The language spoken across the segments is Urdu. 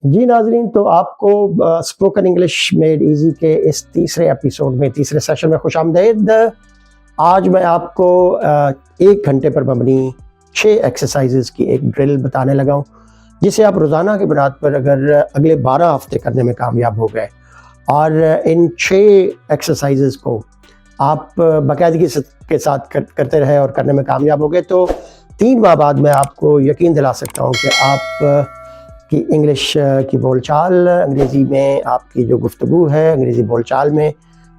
جی ناظرین، تو آپ کو اسپوکن انگلش میڈ ایزی کے اس تیسرے ایپیسوڈ میں، تیسرے سیشن میں خوش آمدید۔ آج میں آپ کو 1 گھنٹے پر مبنی 6 ایکسرسائزز کی ایک ڈرل بتانے لگا ہوں، جسے آپ روزانہ کی بنیاد پر اگر اگلے 12 ہفتے کرنے میں کامیاب ہو گئے اور ان 6 ایکسرسائزز کو آپ باقاعدگی کے ساتھ کرتے رہے اور کرنے میں کامیاب ہو گئے، تو 3 ماہ بعد میں آپ کو یقین دلا سکتا ہوں کہ آپ کی انگلش کی بول چال، انگریزی میں آپ کی جو گفتگو ہے، انگریزی بول چال میں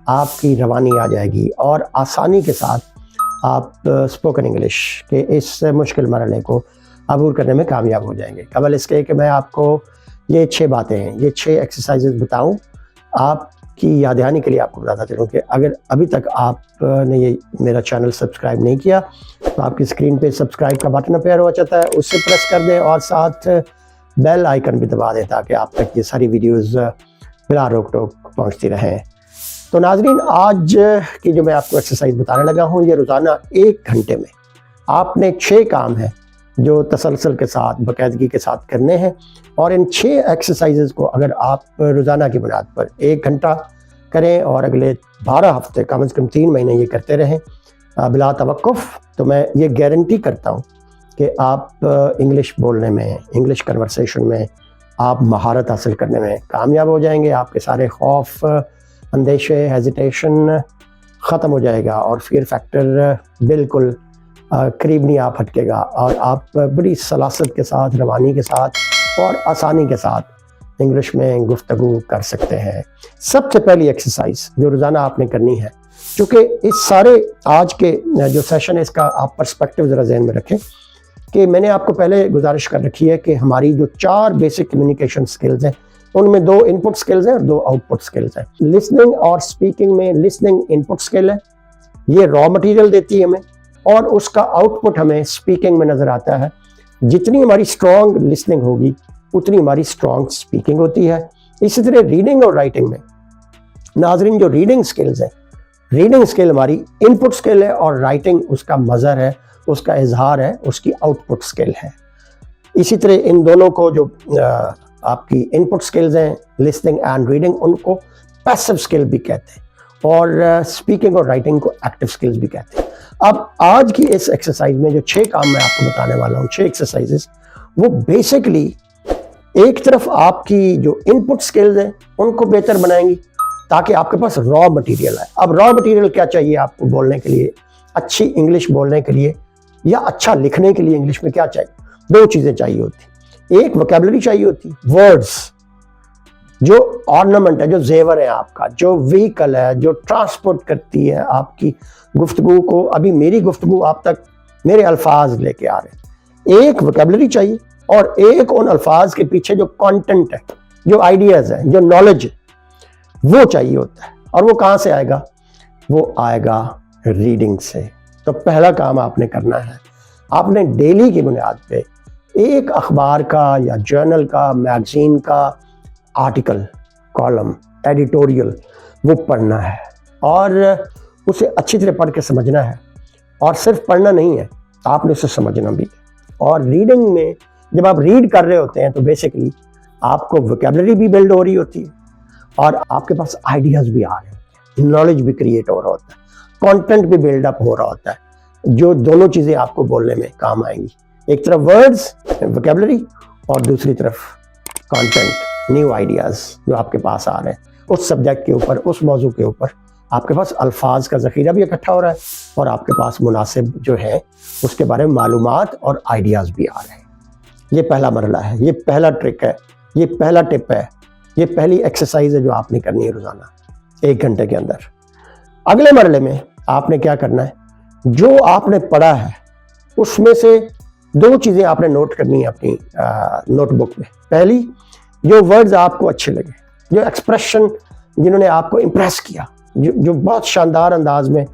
آپ کی روانی آ جائے گی اور آسانی کے ساتھ آپ اسپوکن انگلش کے اس مشکل مرحلے کو عبور کرنے میں کامیاب ہو جائیں گے۔ قبل اس کے کہ میں آپ کو یہ 6 باتیں ہیں، یہ 6 ایکسرسائزز بتاؤں، آپ کی یاد دہانی کے لیے آپ کو بتاتا چلوں کہ اگر ابھی تک آپ نے یہ میرا چینل سبسکرائب نہیں کیا تو آپ کی اسکرین پہ سبسکرائب کا بٹن اپیئر ہوا چاہتا ہے، اس سے پریس کر دیں اور ساتھ بیل آئیکن بھی دبا دیں تاکہ آپ تک یہ ساری ویڈیوز بلا روک ٹوک پہنچتی رہیں۔ تو ناظرین، آج کی جو میں آپ کو ایکسرسائز بتانے لگا ہوں، یہ روزانہ 1 گھنٹے میں آپ نے 6 کام ہیں جو تسلسل کے ساتھ، باقاعدگی کے ساتھ کرنے ہیں، اور ان 6 ایکسرسائزز کو اگر آپ روزانہ کی بنیاد پر 1 گھنٹہ کریں اور اگلے 12 ہفتے کم از کم 3 مہینے یہ کرتے رہیں بلا توقف، تو میں یہ گارنٹی کرتا ہوں کہ آپ انگلش بولنے میں، انگلش کنورسیشن میں آپ مہارت حاصل کرنے میں کامیاب ہو جائیں گے۔ آپ کے سارے خوف، اندیشے، ہیزیٹیشن ختم ہو جائے گا اور فیئر فیکٹر بالکل قریب نہیں آپ ہٹکے گا، اور آپ بڑی سلاست کے ساتھ، روانی کے ساتھ اور آسانی کے ساتھ انگلش میں گفتگو کر سکتے ہیں۔ سب سے پہلی ایکسرسائز جو روزانہ آپ نے کرنی ہے، چونکہ اس سارے آج کے جو سیشن ہے اس کا آپ پرسپیکٹیو ذرا ذہن میں رکھیں کہ میں نے آپ کو پہلے گزارش کر رکھی ہے کہ ہماری جو 4 بیسک کمیونیکیشن سکلز ہیں، ان میں 2 ان پٹ سکلز ہیں اور 2 آؤٹ پٹ سکلز ہیں۔ لسننگ اور سپیکنگ میں لسننگ ان پٹ سکل ہے، یہ را مٹیریل دیتی ہے ہمیں، اور اس کا آؤٹ پٹ ہمیں سپیکنگ میں نظر آتا ہے۔ جتنی ہماری اسٹرانگ لسننگ ہوگی اتنی ہماری اسٹرانگ سپیکنگ ہوتی ہے۔ اسی طرح ریڈنگ اور رائٹنگ میں ناظرین، جو ریڈنگ سکلز ہیں، ریڈنگ سکل ہماری ان پٹ سکل ہے اور رائٹنگ اس کا مظہر ہے، اس کا اظہار ہے، اس کی آؤٹ پٹ سکل ہے۔ اسی طرح ان دونوں کو جو آپ کی ان پٹ سکلز ہیں، لسننگ اینڈ ریڈنگ، ان کو پیسو سکل بھی کہتے ہیں، اور اسپیکنگ اور رائٹنگ کو ایکٹیو سکلز بھی کہتے ہیں۔ اب آج کی اس ایکسرسائز میں جو 6 کام میں آپ کو بتانے والا ہوں، 6 ایکسرسائزز، وہ بیسکلی ایک طرف آپ کی جو ان پٹ سکلز ہیں ان کو بہتر بنائیں گی تاکہ آپ کے پاس را مٹیریل ہے۔ اب را مٹیریل کیا چاہیے آپ کو بولنے کے لیے، اچھی انگلش بولنے کے لیے یا اچھا لکھنے کے لیے انگلش میں کیا چاہیے؟ 2 چیزیں چاہیے ہوتی، ایک ووکیبلری چاہیے ہوتی، ورڈز جو آرنامنٹ ہے، جو زیور ہے آپ کا، جو وہیکل ہے، جو ٹرانسپورٹ کرتی ہے آپ کی گفتگو کو۔ ابھی میری گفتگو آپ تک میرے الفاظ لے کے آ رہے ہیں، ایک ووکیبلری چاہیے اور ایک ان الفاظ کے پیچھے جو کانٹینٹ ہے، جو آئیڈیاز ہیں، جو نالج ہے، وہ چاہیے ہوتا ہے۔ اور وہ کہاں سے آئے گا؟ وہ آئے گا ریڈنگ سے۔ تو پہلا کام آپ نے کرنا ہے، آپ نے ڈیلی کی بنیاد پہ ایک اخبار کا یا جرنل کا، میگزین کا آرٹیکل، کالم، ایڈیٹوریل وہ پڑھنا ہے، اور اسے اچھی طرح پڑھ کے سمجھنا ہے، اور صرف پڑھنا نہیں ہے، آپ نے اسے سمجھنا بھی ہے۔ اور ریڈنگ میں جب آپ ریڈ کر رہے ہوتے ہیں تو بیسکلی آپ کو ووکیبلری بھی بلڈ ہو رہی ہوتی ہے اور آپ کے پاس آئیڈیاز بھی آ رہے ہوتے ہیں، نالج بھی کریٹ ہو رہا ہوتا ہے، کانٹینٹ بھی بلڈ اپ ہو رہا ہوتا ہے، جو دونوں چیزیں آپ کو بولنے میں کام آئیں گی۔ ایک طرف ورڈز، ووکیبلری، اور دوسری طرف کانٹینٹ، نیو آئیڈیاز جو آپ کے پاس آ رہے ہیں اس سبجیکٹ کے اوپر، اس موضوع کے اوپر۔ آپ کے پاس الفاظ کا ذخیرہ بھی اکٹھا ہو رہا ہے اور آپ کے پاس مناسب جو ہے اس کے بارے میں معلومات اور آئیڈیاز بھی آ رہے ہیں۔ یہ پہلا مرحلہ ہے، یہ پہلا ٹرک ہے، یہ پہلا ٹپ ہے، یہ پہلی ایکسرسائز ہے جو آپ نے کرنی ہے روزانہ 1 گھنٹے کے اندر۔ اگلے مرحلے میں آپ نے کیا کرنا ہے، جو آپ نے پڑھا ہے اس میں سے 2 چیزیں آپ نے نوٹ کرنی ہیں اپنی نوٹ بک میں۔ پہلی، جو ورڈز آپ کو اچھے لگے، جو ایکسپریشن جنہوں نے آپ کو امپریس کیا، جو بہت شاندار انداز میں،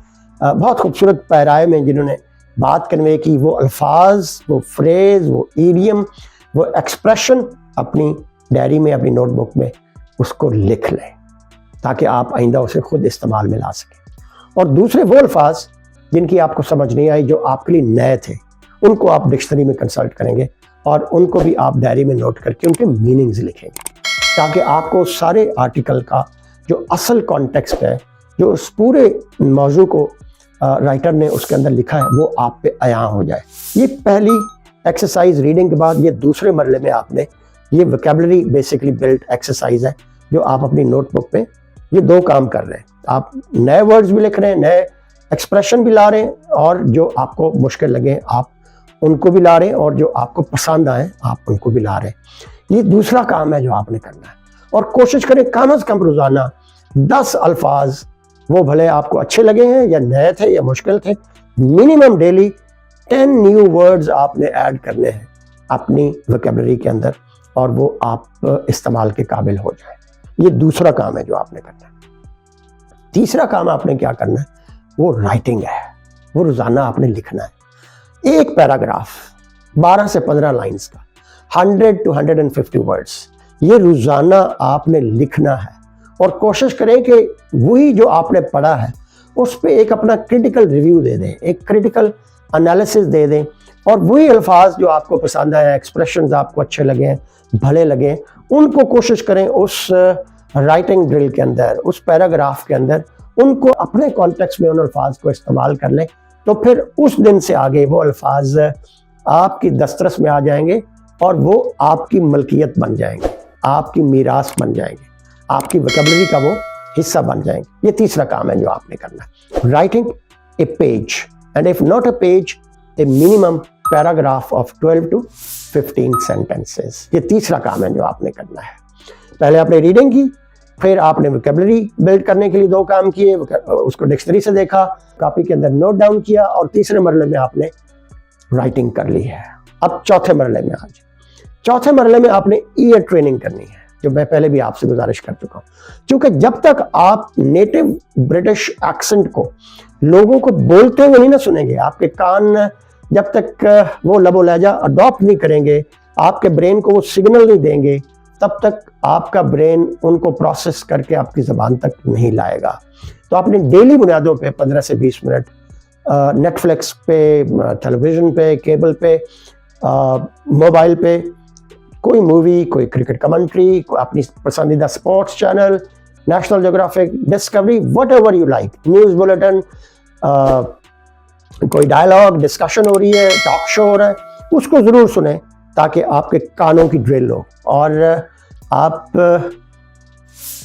بہت خوبصورت پیرائے میں جنہوں نے بات کنوے کی، وہ الفاظ، وہ فریز، وہ ایڈیم، وہ ایکسپریشن اپنی ڈائری میں، اپنی نوٹ بک میں اس کو لکھ لیں تاکہ آپ آئندہ اسے خود استعمال میں لا سکیں۔ اور دوسرے وہ الفاظ جن کی آپ کو سمجھ نہیں آئی، جو آپ کے لیے نئے تھے، ان کو آپ ڈکشنری میں کنسلٹ کریں گے اور ان کو بھی آپ ڈائری میں نوٹ کر کے ان کے میننگز لکھیں گے، تاکہ آپ کو سارے آرٹیکل کا جو اصل کانٹیکسٹ ہے، جو اس پورے موضوع کو رائٹر نے اس کے اندر لکھا ہے، وہ آپ پہ عیاں ہو جائے۔ یہ پہلی ایکسرسائز ریڈنگ کے بعد یہ دوسرے مرحلے میں آپ نے یہ ویکیبلری بیسکلی بلٹ ایکسرسائز ہے جو آپ اپنی نوٹ بک پہ یہ دو کام کر رہے ہیں۔ آپ نئے ورڈز بھی لکھ رہے ہیں، نئے ایکسپریشن بھی لا رہے ہیں، اور جو آپ کو مشکل لگے آپ ان کو بھی لا رہے ہیں، اور جو آپ کو پسند آئیں آپ ان کو بھی لا رہے ہیں۔ یہ دوسرا کام ہے جو آپ نے کرنا ہے، اور کوشش کریں کم از کم روزانہ 10 الفاظ، وہ بھلے آپ کو اچھے لگے ہیں یا نئے تھے یا مشکل تھے، منیمم ڈیلی 10 نیو ورڈز آپ نے ایڈ کرنے ہیں اپنی ویکیبلری کے اندر، اور وہ آپ استعمال کے قابل ہو جائیں۔ یہ دوسرا کام ہے جو آپ نے کرنا ہے۔ تیسرا کام آپ نے کیا کرنا ہے، وہ رائٹنگ ہے، وہ روزانہ آپ نے لکھنا ہے۔ ایک پیراگراف 12 سے 15 لائنز کا 100 to 150 ورڈز، یہ روزانہ آپ نے لکھنا ہے، اور کوشش کریں کہ وہی جو آپ نے پڑھا ہے اس پہ ایک اپنا کریٹیکل ریویو دے دیں، ایک کریٹیکل انالیسس دے دیں، اور وہی الفاظ جو آپ کو پسند آئے ہیں، ایکسپریشنز آپ کو اچھے لگے ہیں، بھلے لگے ہیں، ان کو کوشش کریں اس رائٹنگ ڈرل کے اندر، اس پیراگراف کے اندر ان کو اپنے کانٹیکسٹ میں ان الفاظ کو استعمال کر لیں، تو پھر اس دن سے آگے وہ الفاظ آپ کی دسترس میں آ جائیں گے، اور وہ آپ کی ملکیت بن جائیں گے، آپ کی میراث بن جائیں گے، آپ کی ویکیبلری کا وہ حصہ بن جائیں گے۔ یہ تیسرا کام ہے جو آپ نے کرنا ہے، writing a page, and if not a page, a minimum paragraph of 12 to 15 sentences۔ یہ تیسرا کام ہے جو آپ نے کرنا ہے۔ پہلے آپ نے ریڈنگ کی، پھر آپ نے ویکیبلری بلڈ کرنے کے لیے 2 کام کیے، اس کو ڈکشنری سے دیکھا، کاپی کے اندر نوٹ ڈاؤن کیا، اور تیسرے مرحلے میں آپ نے رائٹنگ کر لی ہے۔ اب چوتھے مرحلے میں آج چوتھے مرحلے میں آپ نے ایئر ٹریننگ کرنی ہے، جو میں پہلے بھی آپ سے گزارش کر چکا ہوں، کیونکہ جب تک آپ نیٹو برٹش ایکسنٹ کو لوگوں کو بولتے ہوئے نہیں نہ سنیں گے، آپ کے کان جب تک وہ لب و لہجہ اڈاپٹ نہیں کریں گے، آپ کے برین کو وہ سگنل نہیں دیں گے، تب تک آپ کا برین ان کو پروسیس کر کے آپ کی زبان تک نہیں لائے گا۔ تو آپ نے ڈیلی بنیادوں پہ 15 سے 20 منٹ نیٹ فلکس پہ، ٹیلی ویژن پہ، کیبل پہ، موبائل پہ کوئی مووی، کوئی کرکٹ کمنٹری، کوئی اپنی پسندیدہ sports channel, national geographic, Discovery, what ever you like, news bulletin, کوئی ڈائلاگ ڈسکشن ہو رہی ہے، ٹاک شو ہو رہا ہے، اس کو ضرور سنیں تاکہ آپ کے کانوں کی ڈرل ہو، اور آپ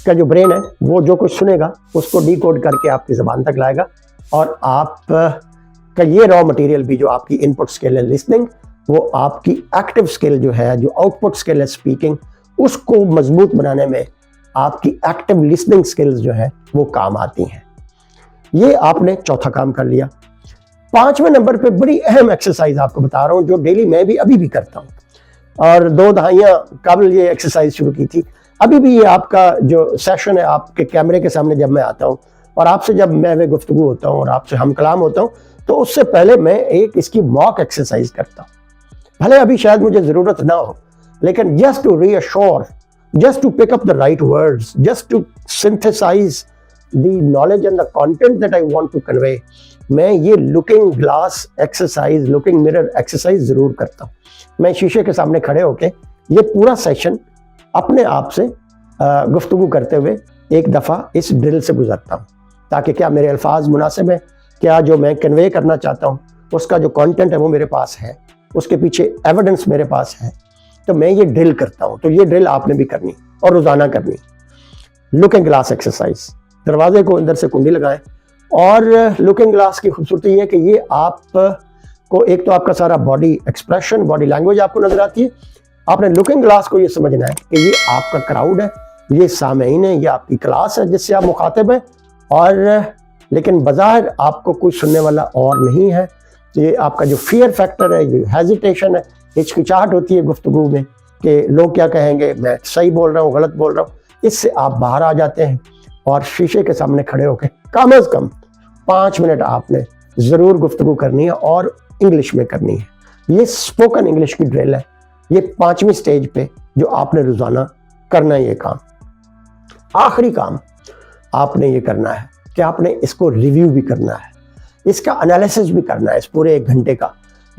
کا جو برین ہے وہ جو کچھ سنے گا اس کو ڈی کوڈ کر کے آپ کی زبان تک لائے گا، اور آپ کا یہ را مٹیریل بھی جو آپ کی ان پٹ اسکل ہے لسننگ، وہ آپ کی ایکٹیو اسکل جو ہے، جو آؤٹ پٹ اسکل ہے اسپیکنگ، اس کو مضبوط بنانے میں آپ کی ایکٹیو لسننگ اسکلز جو ہے وہ کام آتی ہیں۔ یہ آپ نے چوتھا کام کر لیا۔ 5ویں نمبر پہ بڑی اہم ایکسرسائز آپ کو بتا رہا ہوں، جو ڈیلی میں بھی ابھی بھی کرتا ہوں، اور 2 دہائیاں قبل یہ ایکسرسائز شروع کی تھی، ابھی بھی یہ آپ کا جو سیشن ہے، آپ کے کیمرے کے سامنے جب میں آتا ہوں اور آپ سے جب میں گفتگو ہوتا ہوں اور آپ سے ہم کلام ہوتا ہوں، تو اس سے پہلے میں ایک اس کی موک ایکسرسائز کرتا ہوں۔ بھلے ابھی شاید مجھے ضرورت نہ ہو، لیکن just to reassure, just to pick up the right words, just to synthesize the knowledge and the content that I want to convey، میں یہ looking glass exercise, looking mirror exercise ضرور کرتا ہوں۔ میں شیشے کے سامنے کھڑے ہو کے یہ پورا سیشن اپنے آپ سے گفتگو کرتے ہوئے ایک دفعہ اس ڈرل سے گزرتا ہوں، تاکہ کیا میرے الفاظ مناسب ہیں، کیا جو میں کنوے کرنا چاہتا ہوں اس کا جو کانٹینٹ ہے وہ میرے پاس ہے، اس کے پیچھے ایویڈنس میرے پاس ہے، تو میں یہ ڈرل کرتا ہوں۔ تو یہ ڈرل آپ نے بھی کرنی اور روزانہ کرنی۔ لکنگ گلاس ایکسرسائز، دروازے کو اندر سے کنڈی لگائیں، اور لکنگ گلاس کی خوبصورتی یہ ہے کہ یہ آپ کو ایک تو آپ کا سارا باڈی ایکسپریشن، باڈی لینگویج آپ کو نظر آتی ہے۔ آپ نے لکنگ گلاس کو یہ سمجھنا ہے کہ یہ آپ کا کراؤڈ ہے، یہ سامعین ہے، یہ آپ کی کلاس ہے جس سے آپ مخاطب ہیں، اور لیکن بظاہر آپ کو کوئی سننے والا اور نہیں ہے۔ یہ آپ کا جو فیئر فیکٹر ہے، یہ ہیزیٹیشن ہے، ہچکچاہٹ ہوتی ہے گفتگو میں کہ لوگ کیا کہیں گے، میں صحیح بول رہا ہوں غلط بول رہا ہوں، اس سے آپ باہر آ جاتے ہیں، اور شیشے کے سامنے کھڑے ہو کے کم از کم 5 منٹ آپ نے ضرور گفتگو کرنی ہے، اور انگلش میں کرنی ہے۔ یہ اسپوکن انگلش کی ڈرل ہے، یہ 5ویں سٹیج پہ جو آپ نے روزانہ کرنا ہے یہ کام۔ آخری کام آپ نے یہ کرنا ہے کہ آپ نے اس کو ریویو بھی کرنا ہے، اس کا انالیسس بھی کرنا ہے، اس پورے 1 گھنٹے کا